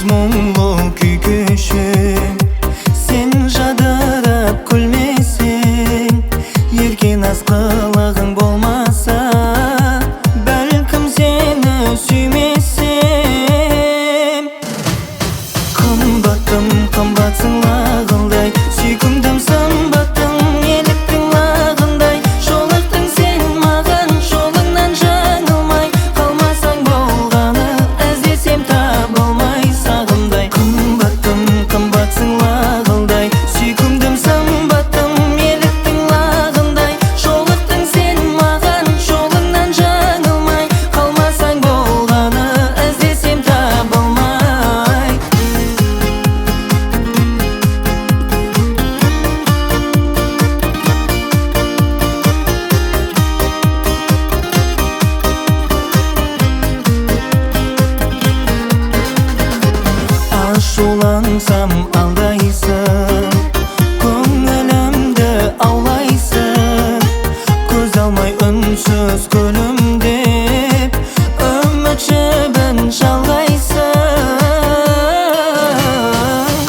мұңлы күй кешем. Сен жадырап күлмесең, ерген аз қылығың болмаса, бәлкім сені сүймесем. Қымбаттым, қымбатсың лағылдай, сүйкімдім сымбаттың еліктің лағындай. Жолықтың сен маған, жолыңнан жаңылмай, қалмасаң болғаны іздесем табылмай сағымдай. Қымбаттым, қымбатсың лағылдай, сүйкімдім сымбаттың еліктің лағындай. Жолықтың сен маған, жолыңнан жаңылмай, қалмасаң болғаны іздесем табылмай. Ашулансам алдайсың, көңілімді аулайсың. Көз алмай үнсіз күлімдеп, үміт жібін жалғайсың.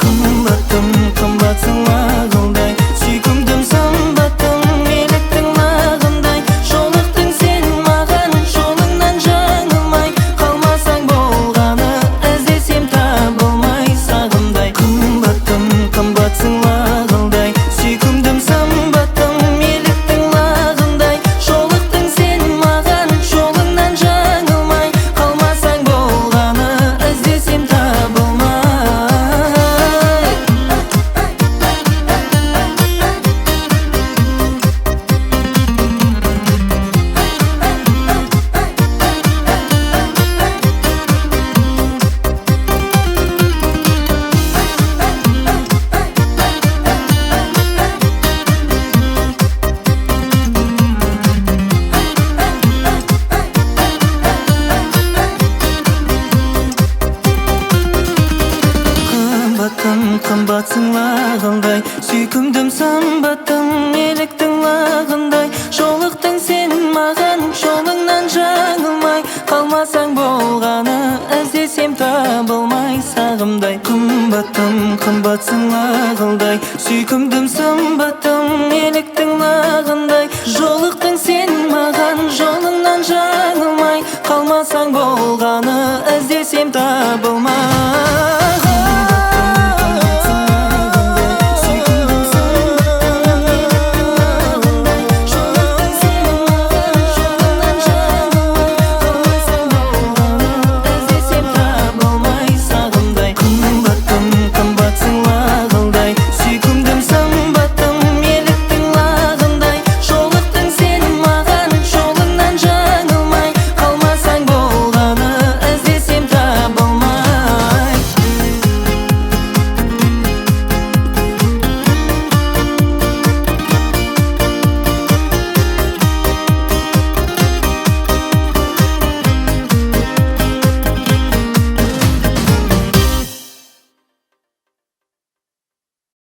Қымбаттым, қымбатсың лағылдай, сүйкімдім сымбаттың еліктің лағындай. Жолықтың сен маған, жолыңнан жаңылмай, қалмасаң болғаны іздесем табылмай сағымдай. Қымбаттым, қымбатсың лағылдай, сүйкімдім сымбаттың еліктің лағындай. Жолықтың сен маған, жолыңнан жаңылмай, қалмасаң болғаны іздесем табылмай. Қымбаттым, қымбатсың лағылдай, сүйкімдім сымбаттың еліктің лағындай. Жолықтың сен маған, жолыңнан жаңылмай, қалмасаң болғаны іздесем табылмай сағымдай. Қымбаттым, қымбатсың лағылдай, сүйкімдім сымбаттың еліктің лағындай. Жолықтың сен маған, жолыңнан жаңылмай, қалмасаң болғаны іздесем табылмай.